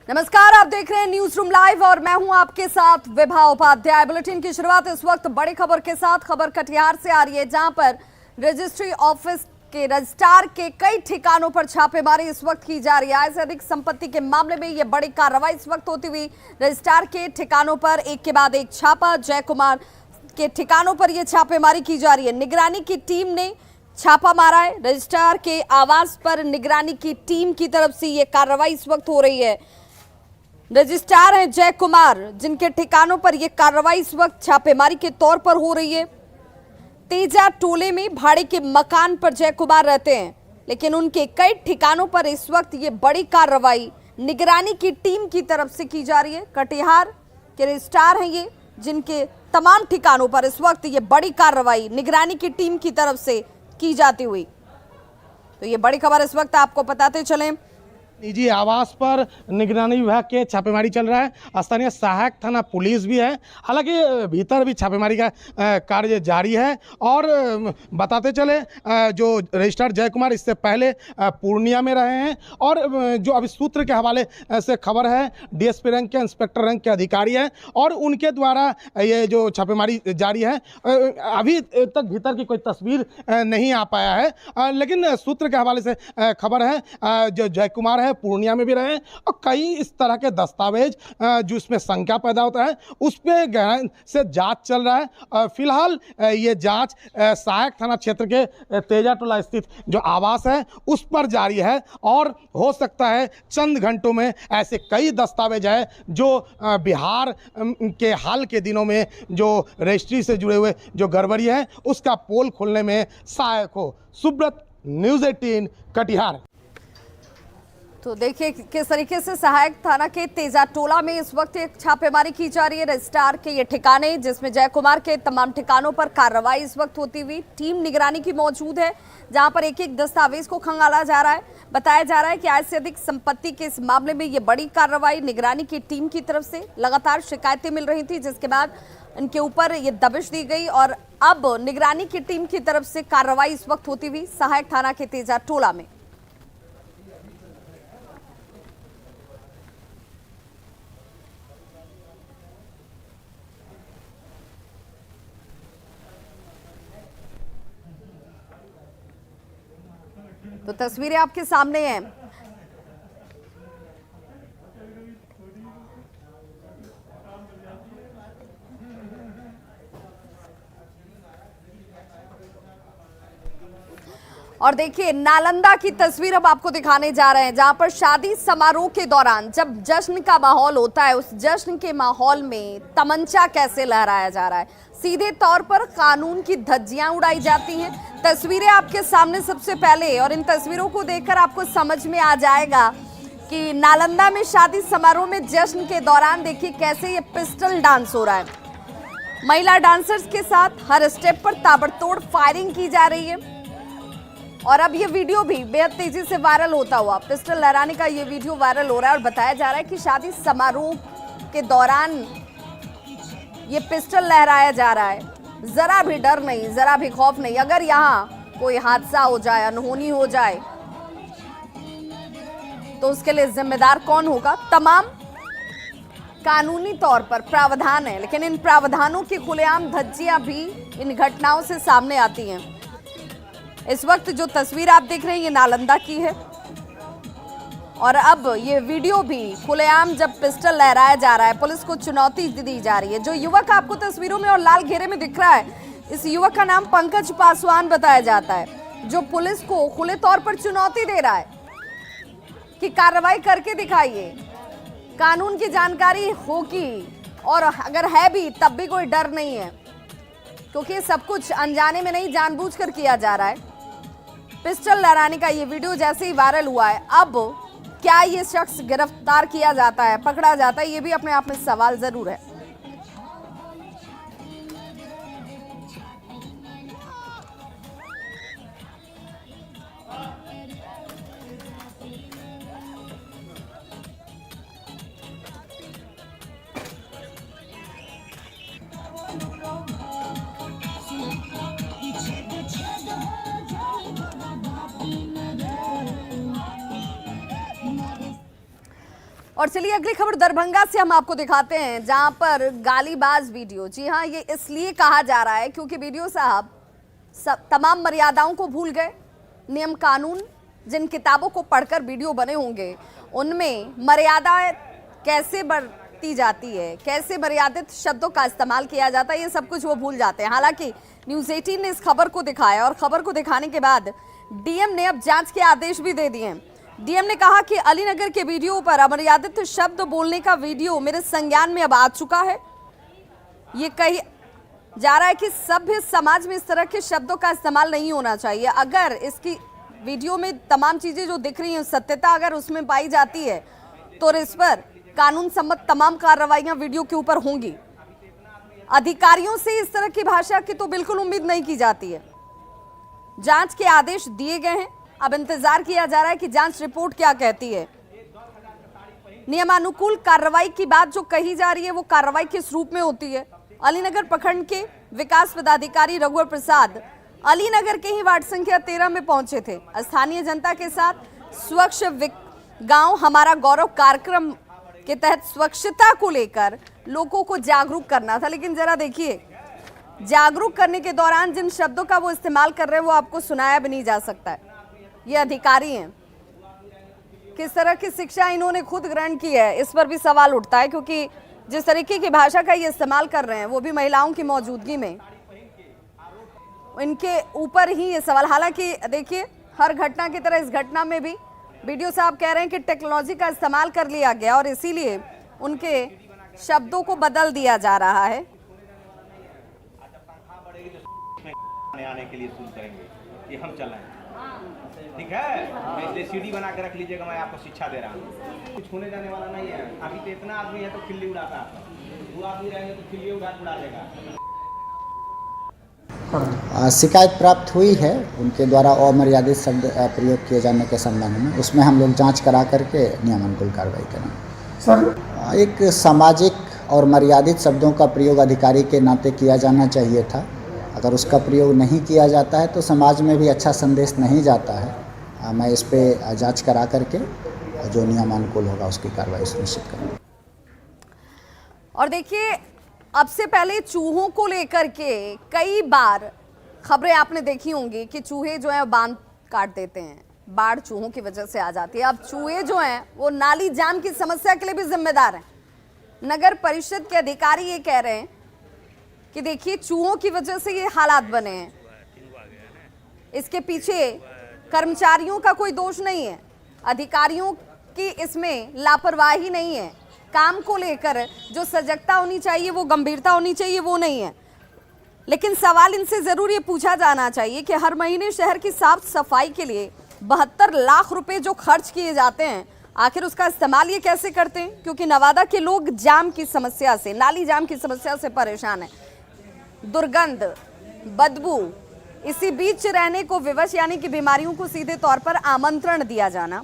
नमस्कार, आप देख रहे हैं न्यूज रूम लाइव और मैं हूं आपके साथ विभा उपाध्याय। बुलेटिन की शुरुआत इस वक्त बड़ी खबर के साथ। खबर कटिहार से आ रही है, जहां पर रजिस्ट्री ऑफिस के रजिस्ट्रार के कई ठिकानों पर छापेमारी इस वक्त की जा रही है। आय से अधिक संपत्ति के मामले में यह बड़ी कार्रवाई इस वक्त होती हुई रजिस्ट्रार के ठिकानों पर एक के बाद एक छापा। जय कुमार के ठिकानों पर यह छापेमारी की जा रही है। निगरानी की टीम ने छापा मारा है रजिस्ट्रार के आवास पर। निगरानी की टीम की तरफ से यह कार्रवाई इस वक्त हो रही है। रजिस्ट्रार हैं जय कुमार, जिनके ठिकानों पर यह कार्रवाई इस वक्त छापेमारी के तौर पर हो रही है। तेजा टोले में भाड़े के मकान पर जय कुमार रहते हैं, लेकिन उनके कई ठिकानों पर इस वक्त ये बड़ी कार्रवाई निगरानी की टीम की तरफ से की जा रही है। कटिहार के रजिस्ट्रार हैं ये, जिनके तमाम ठिकानों पर इस वक्त ये बड़ी कार्रवाई निगरानी की टीम की तरफ से की जाती हुई। तो ये बड़ी खबर इस वक्त आपको बताते चलें। निजी आवास पर निगरानी विभाग के छापेमारी चल रहा है। स्थानीय सहायक थाना पुलिस भी है। हालांकि भीतर भी छापेमारी का कार्य जारी है। और बताते चले, जो रजिस्ट्रार जय कुमार इससे पहले पूर्णिया में रहे हैं। और जो अभी सूत्र के हवाले से खबर है, डीएसपी रैंक के इंस्पेक्टर रैंक के अधिकारी हैं और उनके द्वारा ये जो छापेमारी जारी है। अभी तक भीतर की कोई तस्वीर नहीं आ पाया है, लेकिन सूत्र के हवाले से खबर है जो जय कुमार है पूर्णिया में भी रहे और कई इस तरह के दस्तावेज जो इसमें शंका पैदा होता है उस पर गहराई से जांच चल रहा है। फिलहाल ये जांच सहायक थाना क्षेत्र के तेजा टोला स्थित जो आवास है उस पर जारी है। और हो सकता है चंद घंटों में ऐसे कई दस्तावेज है जो बिहार के हाल के दिनों में जो रजिस्ट्री से जुड़े हुए जो गड़बड़ी है उसका पोल खोलने में सहायक हो। सुब्रत, न्यूज़ 18 कटिहार। तो देखिए किस तरीके से सहायक थाना के तेजा टोला में इस वक्त एक छापेमारी की जा रही है। रजिस्ट्रार के ये ठिकाने, जिसमें जय कुमार के तमाम ठिकानों पर कार्रवाई इस वक्त होती हुई टीम निगरानी की मौजूद है, जहां पर एक एक दस्तावेज को खंगाला जा रहा है। बताया जा रहा है कि आज से अधिक संपत्ति के इस मामले में ये बड़ी कार्रवाई निगरानी की टीम की तरफ से लगातार शिकायतें मिल रही थी, जिसके बाद इनके ऊपर ये दबिश दी गई और अब निगरानी की टीम की तरफ से कार्रवाई इस वक्त होती हुई सहायक थाना के तेजा टोला में। तो तस्वीरें आपके सामने हैं। और देखिए नालंदा की तस्वीर अब आपको दिखाने जा रहे हैं, जहां पर शादी समारोह के दौरान जब जश्न का माहौल होता है, उस जश्न के माहौल में तमंचा कैसे लहराया जा रहा है। सीधे तौर पर कानून की धज्जियां उड़ाई जाती हैं। तस्वीरें आपके सामने सबसे पहले, और इन तस्वीरों को देखकर आपको समझ में आ जाएगा कि नालंदा में शादी समारोह में जश्न के दौरान देखिए कैसे ये पिस्टल डांस हो रहा है। महिला डांसर्स के साथ हर स्टेप पर ताबड़तोड़ फायरिंग की जा रही है। और अब ये वीडियो भी बेहद तेजी से वायरल होता हुआ, पिस्टल लहराने का ये वीडियो वायरल हो रहा है और बताया जा रहा है कि शादी समारोह के दौरान ये पिस्टल लहराया जा रहा है। जरा भी डर नहीं, जरा भी खौफ नहीं। अगर यहाँ कोई हादसा हो जाए, अनहोनी हो जाए, तो उसके लिए जिम्मेदार कौन होगा? तमाम कानूनी तौर पर प्रावधान है, लेकिन इन प्रावधानों की खुलेआम धज्जियां भी इन घटनाओं से सामने आती हैं। इस वक्त जो तस्वीर आप देख रहे हैं ये नालंदा की है और अब ये वीडियो भी खुलेआम जब पिस्टल लहराया जा रहा है, पुलिस को चुनौती दी जा रही है। जो युवक आपको तस्वीरों में और लाल घेरे में दिख रहा है, इस युवक का नाम पंकज पासवान बताया जाता है, जो पुलिस को खुले तौर पर चुनौती दे रहा है कि कार्रवाई करके दिखाइए। कानून की जानकारी होगी और अगर है भी तब भी कोई डर नहीं है, क्योंकि सब कुछ अनजाने में नहीं, जानबूझकर किया जा रहा है। पिस्टल लहराने का ये वीडियो जैसे ही वायरल हुआ है, अब क्या ये शख्स गिरफ्तार किया जाता है, पकड़ा जाता है, ये भी अपने आप में सवाल जरूर है। और चलिए अगली खबर दरभंगा से हम आपको दिखाते हैं, जहां पर गालीबाज वीडियो, जी हाँ ये इसलिए कहा जा रहा है क्योंकि वीडियो साहब तमाम मर्यादाओं को भूल गए। नियम कानून जिन किताबों को पढ़कर वीडियो बने होंगे उनमें मर्यादा कैसे बरती जाती है, कैसे मर्यादित शब्दों का इस्तेमाल किया जाता है, ये सब कुछ वो भूल जाते हैं। हालांकि न्यूज़ 18 ने इस खबर को दिखाया और खबर को दिखाने के बाद डीएम ने अब जांच के आदेश भी दे दिए हैं। डीएम ने कहा कि अलीनगर के वीडियो पर अमर्यादित शब्द बोलने का वीडियो मेरे संज्ञान में अब आ चुका है। ये कही जा रहा है कि सभ्य समाज में इस तरह के शब्दों का इस्तेमाल नहीं होना चाहिए। अगर इसकी वीडियो में तमाम चीजें जो दिख रही हैं, सत्यता अगर उसमें पाई जाती है तो इस पर कानून सम्मत तमाम कार्रवाइयां वीडियो के ऊपर होंगी। अधिकारियों से इस तरह की भाषा की तो बिल्कुल उम्मीद नहीं की जाती है। जांच के आदेश दिए गए हैं, अब इंतजार किया जा रहा है कि जांच रिपोर्ट क्या कहती है। नियमानुकूल कार्रवाई की बात जो कही जा रही है वो कार्रवाई किस रूप में होती है। अलीनगर प्रखंड के विकास पदाधिकारी रघुवर प्रसाद अलीनगर के ही वार्ड संख्या 13 में पहुंचे थे। स्थानीय जनता के साथ स्वच्छ गांव हमारा गौरव कार्यक्रम के तहत स्वच्छता को लेकर लोगों को जागरूक करना था। लेकिन जरा देखिए, जागरूक करने के दौरान जिन शब्दों का वो इस्तेमाल कर रहे हैं वो आपको सुनाया भी नहीं जा सकता है। ये अधिकारी हैं, किस तरह की शिक्षा इन्होंने खुद ग्रहण की है, इस पर भी सवाल उठता है। क्योंकि जिस तरीके की भाषा का ये इस्तेमाल कर रहे हैं वो भी महिलाओं की मौजूदगी में, इनके ऊपर ही ये सवाल। हालांकि देखिए, हर घटना की तरह इस घटना में भी वीडियो साहब कह रहे हैं कि टेक्नोलॉजी का इस्तेमाल कर लिया गया और इसीलिए उनके शब्दों को बदल दिया जा रहा है। आने के लिए शुरू करेंगे कि हम चलाएं, ठीक है। इसलिए सीढ़ी बना के रख लीजिएगा, मैं आपको शिक्षा दे रहा हूँ। कुछ होने जाने वाला नहीं है। अभी तो इतना आदमी है तो खिल्ली उड़ाता है, वो आदमी रहेंगे तो खिल्ली उड़ा देगा। शिकायत प्राप्त हुई है उनके द्वारा अमर्यादित शब्द प्रयोग किए जाने के संबंध में। उसमें हम लोग जांच करा करके नियमानुकूल कार्रवाई करेंगे। सर, एक सामाजिक और मर्यादित शब्दों का प्रयोग अधिकारी के नाते किया जाना चाहिए था। अगर उसका प्रयोग नहीं किया जाता है तो समाज में भी अच्छा संदेश नहीं जाता है। मैं इस पे जांच करा करके जो नियमानुकूल होगा उसकी कार्रवाई सुनिश्चित करूँगा। और देखिए, अब से पहले चूहों को लेकर के कई बार खबरें आपने देखी होंगी कि चूहे जो हैं बांध काट देते हैं, बाढ़ चूहों की वजह से आ जाती है। अब चूहे जो हैं वो नाली जाम की समस्या के लिए भी जिम्मेदार हैं। नगर परिषद के अधिकारी ये कह रहे हैं कि देखिए, चूहों की वजह से ये हालात बने हैं, इसके पीछे कर्मचारियों का कोई दोष नहीं है, अधिकारियों की इसमें लापरवाही नहीं है। काम को लेकर जो सजगता होनी चाहिए, वो गंभीरता होनी चाहिए, वो नहीं है। लेकिन सवाल इनसे जरूर ये पूछा जाना चाहिए कि हर महीने शहर की साफ सफाई के लिए 72 लाख रुपए जो खर्च किए जाते हैं, आखिर उसका इस्तेमाल ये कैसे करते हैं? क्योंकि नवादा के लोग जाम की समस्या से, नाली जाम की समस्या से परेशान हैं। दुर्गंध, बदबू, इसी बीच रहने को विवश, यानी कि बीमारियों को सीधे तौर पर आमंत्रण दिया जाना।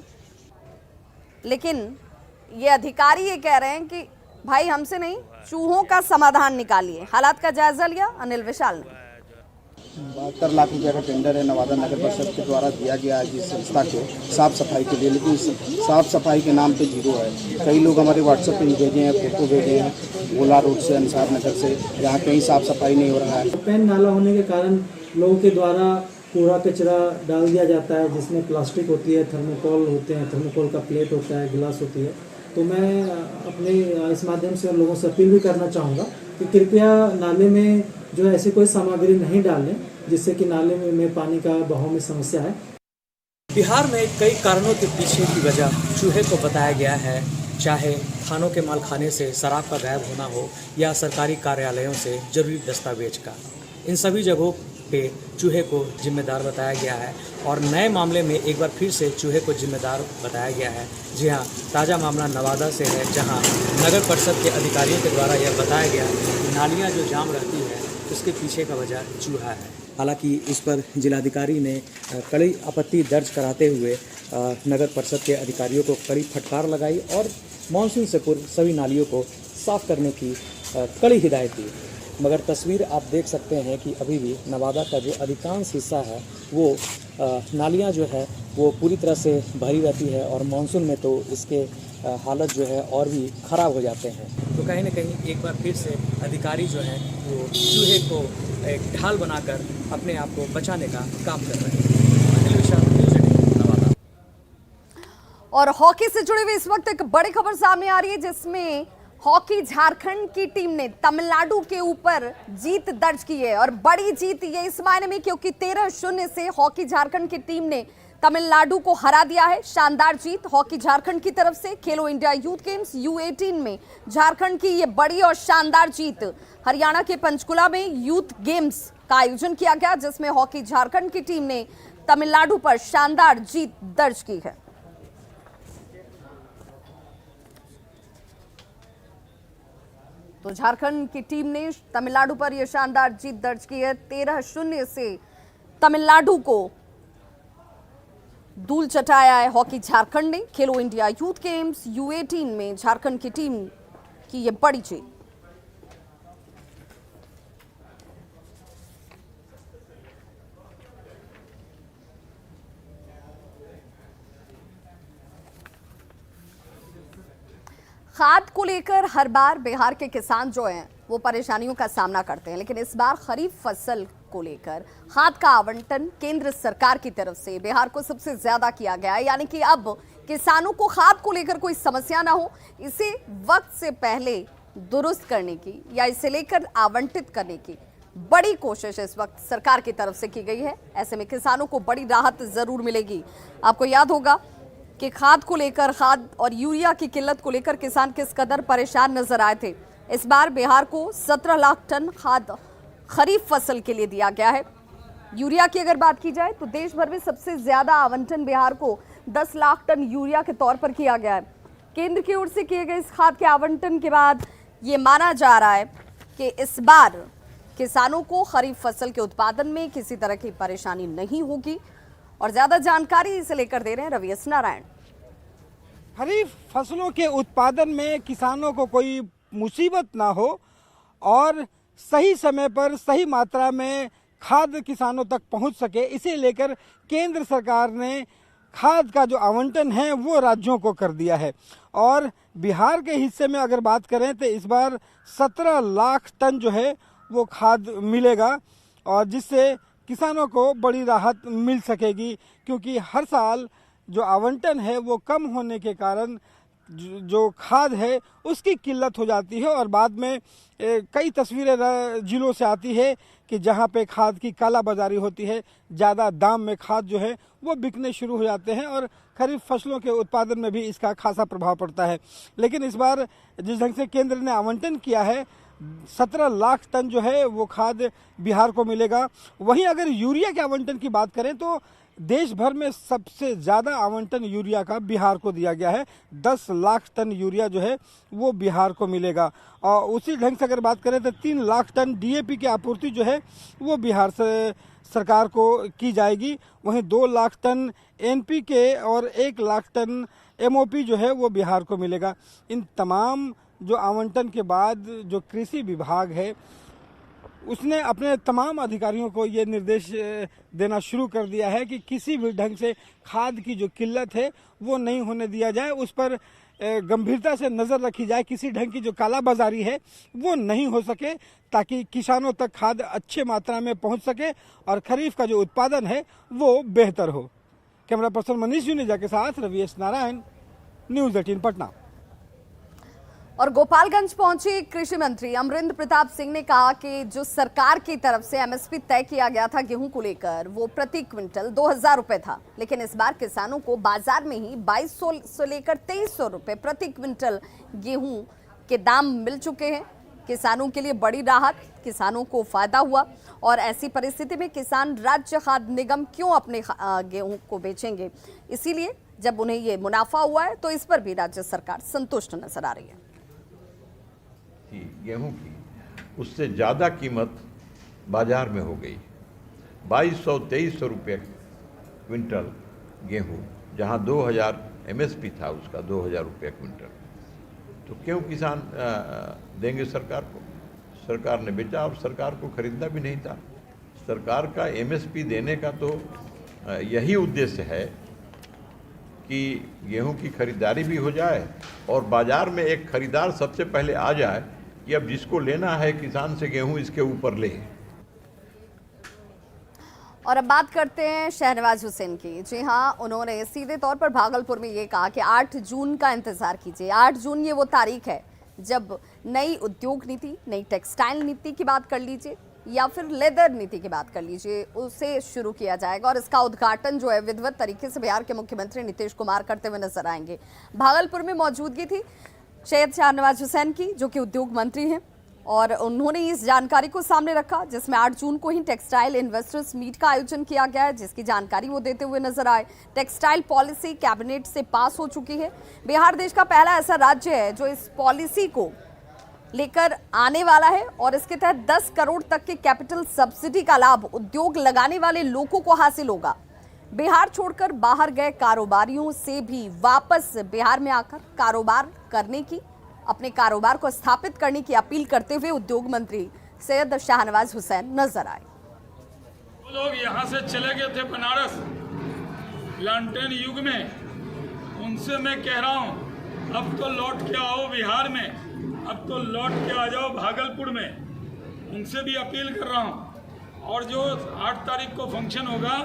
लेकिन ये अधिकारी ये कह रहे हैं कि भाई हमसे नहीं, चूहों का समाधान निकालिए। हालात का जायजा लिया अनिल विशाल ने। 72 लाख रुपए का टेंडर है नवादा नगर परिषद के द्वारा दिया गया है जिस संस्था को साफ सफाई के लिए, लेकिन साफ सफाई के नाम पे जीरो है। कई लोग हमारे व्हाट्सएप पे भेजे हैं, फोटो भेजे हैं, गोला रोड से, अंसार नगर से, यहाँ कहीं साफ सफाई नहीं हो रहा है। पैन नाला होने के कारण लोगों के द्वारा कूड़ा कचरा डाल दिया जाता है, जिसमें प्लास्टिक होती है, थर्मोकोल होते हैं, थर्मोकोल का प्लेट होता है, गिलास होती है। तो मैं अपने इस माध्यम से लोगों से अपील भी करना चाहूँगा कि कृपया नाले में जो है ऐसी कोई सामग्री नहीं डालें जिससे कि नाले में पानी का बहाव में समस्या है। बिहार में कई कारणों के पीछे की वजह चूहे को बताया गया है, चाहे थानों के मालखाने से शराब का गायब होना हो या सरकारी कार्यालयों से जरूरी दस्तावेज का। इन सभी जगहों पे चूहे को जिम्मेदार बताया गया है और नए मामले में एक बार फिर से चूहे को जिम्मेदार बताया गया है। जी हाँ, ताज़ा मामला नवादा से है, जहाँ नगर परिषद के अधिकारियों के द्वारा यह बताया गया कि नालियाँ जो जाम रहती है उसके पीछे का वजह चूहा है। हालांकि इस पर जिलाधिकारी ने कड़ी आपत्ति दर्ज कराते हुए नगर परिषद के अधिकारियों को कड़ी फटकार लगाई और मानसून से पूर्व सभी नालियों को साफ करने की कड़ी हिदायत दी। मगर तस्वीर आप देख सकते हैं कि अभी भी नवादा का जो अधिकांश हिस्सा है वो नालियाँ जो है वो पूरी तरह से भरी रहती है और मानसून में तो इसके हालत जो है और भी ख़राब हो जाते हैं। तो कहीं ना कहीं एक बार फिर से अधिकारी जो हैं वो चूहे को एक ढाल बनाकर अपने आप को बचाने का काम कर रहे हैं। अनिल विशाल, न्यूज़ 18 नवादा। और हॉकी से जुड़ी हुई इस वक्त एक बड़ी खबर सामने आ रही है, जिसमें हॉकी झारखंड की टीम ने तमिलनाडु के ऊपर जीत दर्ज की है। और बड़ी जीत ये इस मायने में क्योंकि 13-0 से हॉकी झारखंड की टीम ने तमिलनाडु को हरा दिया है। शानदार जीत हॉकी झारखंड की तरफ से। खेलो इंडिया यूथ गेम्स U18 में झारखंड की ये बड़ी और शानदार जीत। हरियाणा के पंचकुला में यूथ गेम्स का आयोजन किया गया, जिसमें हॉकी झारखंड की टीम ने तमिलनाडु पर शानदार जीत दर्ज की है। तो झारखंड की टीम ने तमिलनाडु पर यह शानदार जीत दर्ज की है। 13-0 से तमिलनाडु को धूल चटाया है हॉकी झारखंड ने। खेलो इंडिया यूथ गेम्स U18 में झारखंड की टीम की यह बड़ी जीत। खाद को लेकर हर बार बिहार के किसान जो हैं वो परेशानियों का सामना करते हैं, लेकिन इस बार खरीफ फसल को लेकर खाद का आवंटन केंद्र सरकार की तरफ से बिहार को सबसे ज्यादा किया गया है। यानी कि अब किसानों को खाद को लेकर कोई समस्या ना हो, इसे वक्त से पहले दुरुस्त करने की या इसे लेकर आवंटित करने की बड़ी कोशिश इस वक्त सरकार की तरफ से की गई है। ऐसे में किसानों को बड़ी राहत जरूर मिलेगी। आपको याद होगा कि खाद को लेकर, खाद और यूरिया की किल्लत को लेकर किसान किस कदर परेशान नजर आए थे। इस बार बिहार को 17 लाख टन खाद खरीफ फसल के लिए दिया गया है। यूरिया की अगर बात की जाए तो देश भर में सबसे ज्यादा आवंटन बिहार को 10 लाख टन यूरिया के तौर पर किया गया है। केंद्र की ओर से किए गए इस खाद के आवंटन के बाद ये माना जा रहा है कि इस बार किसानों को खरीफ फसल के उत्पादन में किसी तरह की परेशानी नहीं होगी। और ज्यादा जानकारी इसे लेकर दे रहे हैं रवि एस नारायण। खरीफ फसलों के उत्पादन में किसानों को कोई मुसीबत ना हो और सही समय पर सही मात्रा में खाद किसानों तक पहुंच सके, इसे लेकर केंद्र सरकार ने खाद का जो आवंटन है वो राज्यों को कर दिया है। और बिहार के हिस्से में अगर बात करें तो इस बार 17 लाख टन जो है वो खाद मिलेगा और जिससे किसानों को बड़ी राहत मिल सकेगी, क्योंकि हर साल जो आवंटन है वो कम होने के कारण जो खाद है उसकी किल्लत हो जाती है। और बाद में कई तस्वीरें जिलों से आती है कि जहाँ पे खाद की काला बाजारी होती है, ज़्यादा दाम में खाद जो है वो बिकने शुरू हो जाते हैं और खरीफ फसलों के उत्पादन में भी इसका खासा प्रभाव पड़ता है। लेकिन इस बार जिस ढंग से केंद्र ने आवंटन किया है 17 लाख टन जो है वो खाद बिहार को मिलेगा। वहीं अगर यूरिया के आवंटन की बात करें तो देश भर में सबसे ज़्यादा आवंटन यूरिया का बिहार को दिया गया है। 10 लाख टन यूरिया जो है वो बिहार को मिलेगा। और उसी ढंग से अगर बात करें तो 3 लाख टन DAP की आपूर्ति जो है वो बिहार से सरकार को की जाएगी। वहीं 2 लाख टन NPK और 1 लाख टन MOP जो है वो बिहार को मिलेगा। इन तमाम जो आवंटन के बाद जो कृषि विभाग है उसने अपने तमाम अधिकारियों को ये निर्देश देना शुरू कर दिया है कि किसी भी ढंग से खाद की जो किल्लत है वो नहीं होने दिया जाए, उस पर गंभीरता से नज़र रखी जाए, किसी ढंग की जो कालाबाजारी है वो नहीं हो सके, ताकि किसानों तक खाद अच्छे मात्रा में पहुंच सके और खरीफ का जो उत्पादन है वो बेहतर हो। कैमरा पर्सन मनीष जुनेजा के साथ रवि एस नारायण, न्यूज़ 18 पटना। और गोपालगंज पहुंचे कृषि मंत्री अमरिंदर प्रताप सिंह ने कहा कि जो सरकार की तरफ से MSP तय किया गया था गेहूं को लेकर वो प्रति क्विंटल 2000 रुपए था, लेकिन इस बार किसानों को बाजार में ही 2200 से लेकर 2300 रुपए प्रति क्विंटल गेहूं के दाम मिल चुके हैं। किसानों के लिए बड़ी राहत, किसानों को फायदा हुआ। और ऐसी परिस्थिति में किसान राज्य खाद्य निगम क्यों अपने गेहूं को बेचेंगे, इसीलिए जब उन्हें ये मुनाफा हुआ है तो इस पर भी राज्य सरकार संतुष्ट नजर आ रही है। गेहूं की उससे ज़्यादा कीमत बाजार में हो गई। 2200-2300 रुपये क्विंटल गेहूं, जहां 2000 MSP था उसका 2000 रुपये क्विंटल, तो क्यों किसान देंगे सरकार को? सरकार ने बेचा और सरकार को खरीदना भी नहीं था। सरकार का MSP देने का तो यही उद्देश्य है कि गेहूं की खरीदारी भी हो जाए और बाज़ार में एक खरीदार सबसे पहले आ जाए कि अब जिसको लेना है किसान से गेहूं इसके ऊपर ले। और अब बात करते हैं शहनवाज हुसैन की। जी हाँ, उन्होंने सीधे तौर पर भागलपुर में ये कहा कि 8 जून का इंतजार कीजिए। 8 जून ये वो तारीख है जब नई उद्योग नीति, नई टेक्सटाइल नीति की बात कर लीजिए या फिर लेदर नीति की बात कर लीजिए, उसे शुरू किया जाएगा और इसका उद्घाटन जो है विधिवत तरीके से बिहार के मुख्यमंत्री नीतीश कुमार करते हुए नजर आएंगे। भागलपुर में मौजूदगी थी सैयद शाहनवाज हुसैन की, जो कि उद्योग मंत्री हैं, और उन्होंने इस जानकारी को सामने रखा जिसमें 8 जून को ही टेक्सटाइल इन्वेस्टर्स मीट का आयोजन किया गया है, जिसकी जानकारी वो देते हुए नजर आए। टेक्सटाइल पॉलिसी कैबिनेट से पास हो चुकी है। बिहार देश का पहला ऐसा राज्य है जो इस पॉलिसी को लेकर आने वाला है और इसके तहत 10 करोड़ तक के कैपिटल सब्सिडी का लाभ उद्योग लगाने वाले लोगों को हासिल होगा। बिहार छोड़कर बाहर गए कारोबारियों से भी वापस बिहार में आकर कारोबार करने की, अपने कारोबार को स्थापित करने की अपील करते हुए उद्योग मंत्री सैयद शाहनवाज हुसैन नजर आए। वो लोग यहाँ से चले गए थे बनारस लालटेन युग में, उनसे मैं कह रहा हूँ अब तो लौट के आओ बिहार में, अब तो लौट के आ जाओ भागलपुर में। उनसे भी अपील कर रहा हूँ। और जो 8 तारीख को फंक्शन होगा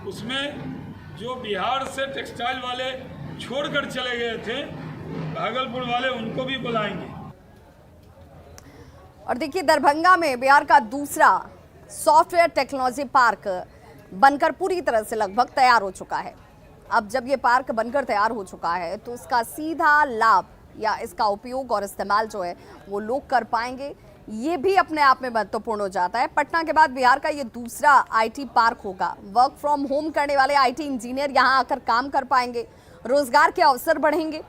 उसमें जो बिहार से टेक्सटाइल वाले छोड़कर चले गए थे भागलपुर वाले, उनको भी बुलाएंगे। और देखिए, दरभंगा में बिहार का दूसरा सॉफ्टवेयर टेक्नोलॉजी पार्क बनकर पूरी तरह से लगभग तैयार हो चुका है। अब जब ये पार्क बनकर तैयार हो चुका है तो इसका सीधा लाभ या इसका उपयोग और इस्तेमाल जो है वो लोग कर पाएंगे। ये भी अपने आप में महत्वपूर्ण हो जाता है। पटना के बाद बिहार का ये दूसरा आईटी पार्क होगा। वर्क फ्रॉम होम करने वाले आईटी इंजीनियर यहाँ आकर काम कर पाएंगे, रोजगार के अवसर बढ़ेंगे।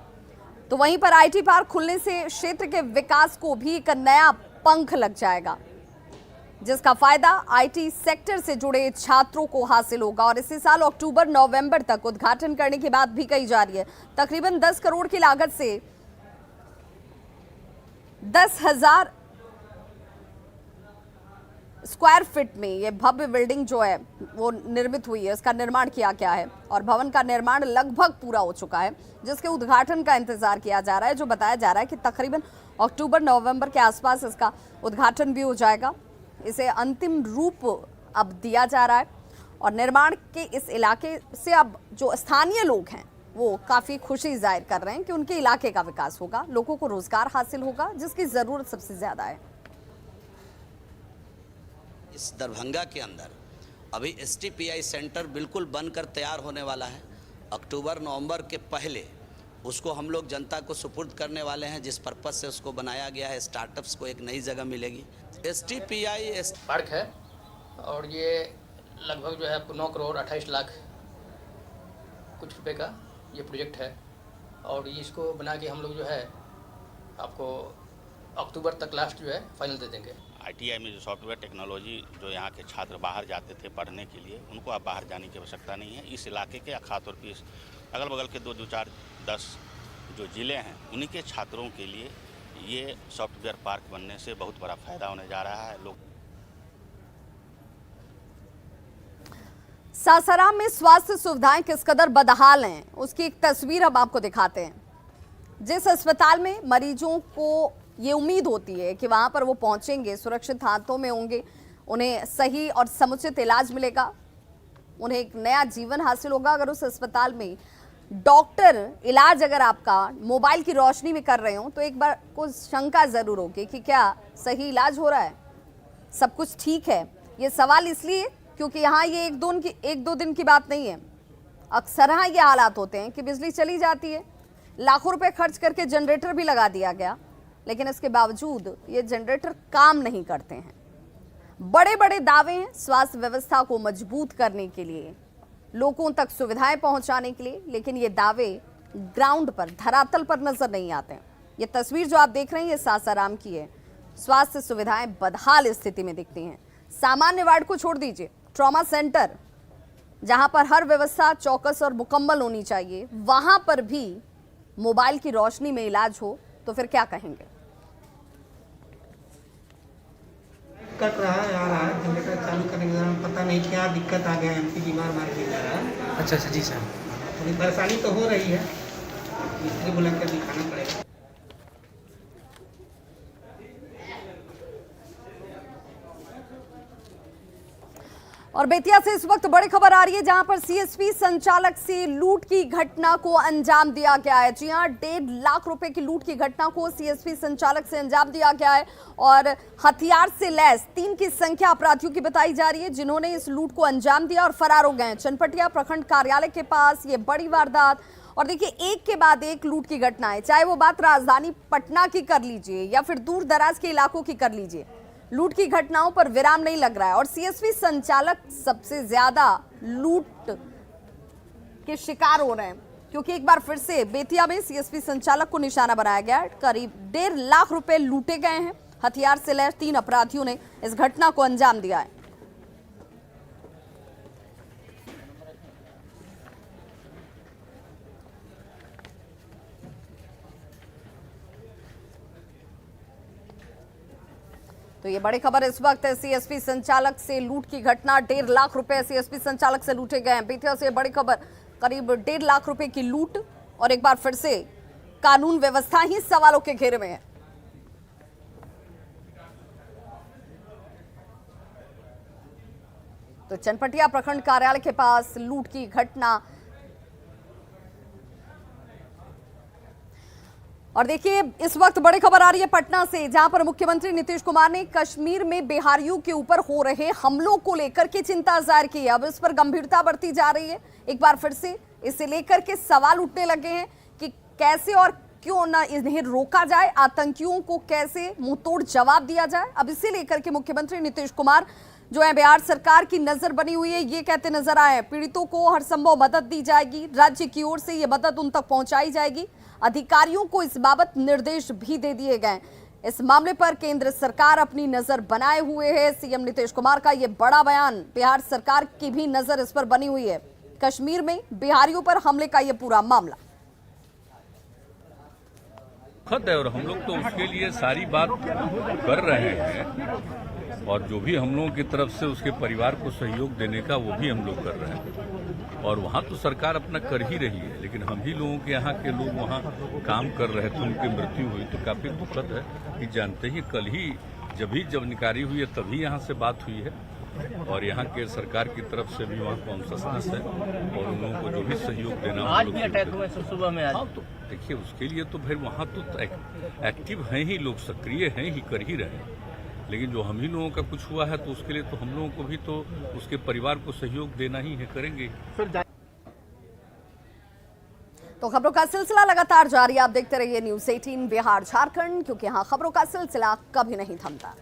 तो वहीं पर आईटी पार्क खुलने से क्षेत्र के विकास को भी एक नया पंख लग जाएगा, जिसका फायदा आईटी सेक्टर से जुड़े छात्रों को हासिल होगा। और इसी साल अक्टूबर-नवंबर तक उद्घाटन करने की बात भी कही जा रही है। तकरीबन 10 करोड़ की लागत से 10,000 स्क्वायर फीट में ये भव्य बिल्डिंग जो है वो निर्मित हुई है, इसका निर्माण किया गया है और भवन का निर्माण लगभग पूरा हो चुका है, जिसके उद्घाटन का इंतजार किया जा रहा है। जो बताया जा रहा है कि तकरीबन अक्टूबर-नवंबर के आसपास इसका उद्घाटन भी हो जाएगा। इसे अंतिम रूप अब दिया जा रहा है और निर्माण के इस इलाके से अब जो स्थानीय लोग हैं वो काफ़ी खुशी जाहिर कर रहे हैं कि उनके इलाके का विकास होगा, लोगों को रोजगार हासिल होगा, जिसकी ज़रूरत सबसे ज़्यादा है। इस दरभंगा के अंदर अभी STPI सेंटर बिल्कुल बनकर तैयार होने वाला है। अक्टूबर-नवंबर के पहले उसको हम लोग जनता को सुपुर्द करने वाले हैं, जिस पर्पज़ से उसको बनाया गया है। स्टार्टअप्स को एक नई जगह मिलेगी। STPI पार्क है और ये लगभग जो है आपको 9 करोड़ 28 लाख कुछ रुपए का ये प्रोजेक्ट है और ये इसको बना के हम लोग जो है आपको अक्टूबर तक लास्ट जो है फाइनल दे देंगे। ITI में जो सॉफ्टवेयर टेक्नोलॉजी जो यहाँ के छात्र बाहर जाते थे पढ़ने के लिए, उनको अब बाहर जाने की आवश्यकता नहीं है। इस इलाके के खासतौर पर अगल बगल के 2, 4, 10 जो ज़िले हैं उन्हीं के छात्रों के लिए ये सॉफ्टवेयर पार्क बनने से बहुत बड़ा फायदा होने जा रहा है। लोग सासाराम में स्वास्थ्य सुविधाएं किस कदर बदहाल हैं, उसकी एक तस्वीर हम आपको दिखाते हैं। जिस अस्पताल में मरीजों को ये उम्मीद होती है कि वहां पर वो पहुंचेंगे, सुरक्षित हाथों में होंगे, उन्हें सही और समुचित इलाज मिलेगा, उन्हें एक नया जीवन हासिल होगा। अगर उस अस्पताल में डॉक्टर इलाज अगर आपका मोबाइल की रोशनी में कर रहे हो तो एक बार को शंका जरूर होगी कि क्या सही इलाज हो रहा है, सब कुछ ठीक है। ये सवाल इसलिए क्योंकि यहाँ ये एक दो दिन की बात नहीं है। अक्सर यहाँ ये हालात होते हैं कि बिजली चली जाती है, लाखों रुपए खर्च करके जनरेटर भी लगा दिया गया, लेकिन इसके बावजूद ये जनरेटर काम नहीं करते हैं। बड़े बड़े दावे हैं स्वास्थ्य व्यवस्था को मजबूत करने के लिए, लोगों तक सुविधाएं पहुंचाने के लिए, लेकिन ये दावे ग्राउंड पर, धरातल पर नजर नहीं आते हैं। ये तस्वीर जो आप देख रहे हैं ये सासाराम की है। स्वास्थ्य सुविधाएं बदहाल स्थिति में दिखती हैं। सामान्य वार्ड को छोड़ दीजिए, ट्रॉमा सेंटर जहां पर हर व्यवस्था चौकस और मुकम्मल होनी चाहिए, वहां पर भी मोबाइल की रोशनी में इलाज हो तो फिर क्या कहेंगे। कट रहा है, आ रहा है जनरेटर चालू करने के दौरान पता नहीं क्या दिक्कत आ गया, एमपीबी मार के जा रहा है। अच्छा जी सर। थोड़ी परेशानी तो हो रही है, मिस्त्री बुला कर दिखाना पड़ेगा। और बेतिया से इस वक्त बड़ी खबर आ रही है जहां पर सीएसपी संचालक से लूट की घटना को अंजाम दिया गया है। जी हां, 1.5 लाख रुपए की लूट की घटना को सीएसपी संचालक से अंजाम दिया गया है और हथियार से लैस 3 की संख्या अपराधियों की बताई जा रही है जिन्होंने इस लूट को अंजाम दिया और फरार हो गए। चनपटिया प्रखंड कार्यालय के पास ये बड़ी वारदात। और देखिए, एक के बाद एक लूट की घटनाएं, चाहे वो बात राजधानी पटना की कर लीजिए या फिर दूर दराज के इलाकों की कर लीजिए, लूट की घटनाओं पर विराम नहीं लग रहा है। और सीएसपी संचालक सबसे ज्यादा लूट के शिकार हो रहे हैं क्योंकि एक बार फिर से बेतिया में सीएसपी संचालक को निशाना बनाया गया है। करीब 1.5 लाख रुपए लूटे गए हैं। हथियार से लैस 3 अपराधियों ने इस घटना को अंजाम दिया है। तो ये बड़ी खबर इस वक्त है, सीएसपी संचालक से लूट की घटना। 1.5 लाख रुपए सीएसपी संचालक से लूटे गए हैं। बेतिया से बड़ी खबर, करीब 1.5 लाख रुपए की लूट और एक बार फिर से कानून व्यवस्था ही सवालों के घेरे में है। तो चनपटिया प्रखंड कार्यालय के पास लूट की घटना। और देखिए, इस वक्त बड़ी खबर आ रही है पटना से जहां पर मुख्यमंत्री नीतीश कुमार ने कश्मीर में बिहारियों के ऊपर हो रहे हमलों को लेकर के चिंता जाहिर की है। अब इस पर गंभीरता बरती जा रही है। एक बार फिर से इसे लेकर के सवाल उठने लगे हैं कि कैसे और क्यों ना इन्हें रोका जाए, आतंकियों को कैसे मुंहतोड़ जवाब दिया जाए। अब इसे लेकर के मुख्यमंत्री नीतीश कुमार जो है बिहार सरकार की नजर बनी हुई है, ये कहते नजर आए पीड़ितों को हर संभव मदद दी जाएगी, राज्य की ओर से ये मदद उन तक पहुंचाई जाएगी। अधिकारियों को इस बाबत निर्देश भी दे दिए गए। इस मामले पर केंद्र सरकार अपनी नजर बनाए हुए है। सीएम नीतीश कुमार का यह बड़ा बयान, बिहार सरकार की भी नजर इस पर बनी हुई है। कश्मीर में बिहारियों पर हमले का यह पूरा मामला दुखद है और हम लोग तो उसके लिए सारी बात कर रहे हैं और जो भी हम लोगों की तरफ से उसके परिवार को सहयोग देने का वो भी हम लोग कर रहे हैं। और वहाँ तो सरकार अपना कर ही रही है, लेकिन हम ही लोगों के यहाँ के लोग वहाँ काम कर रहे थे, उनकी मृत्यु हुई तो काफी दुखद है कि जानते ही कल ही जब निकारी हुई है तभी यहाँ से बात हुई है और यहाँ के सरकार की तरफ से भी वहाँ कॉन्शसनेस है और उन लोगों को जो भी सहयोग देना आज भी अटैक हुए सुबह में। हाँ, तो देखिए उसके लिए तो फिर वहाँ तो एक्टिव हैं ही लोग, सक्रिय हैं ही, कर ही रहे हैं। लेकिन जो हम ही लोगों का कुछ हुआ है तो उसके लिए तो हम लोगों को भी तो उसके परिवार को सहयोग देना ही है, करेंगे। तो खबरों का सिलसिला लगातार जारी, आप देखते रहिए न्यूज़ 18 बिहार झारखंड, क्योंकि यहाँ खबरों का सिलसिला कभी नहीं थमता।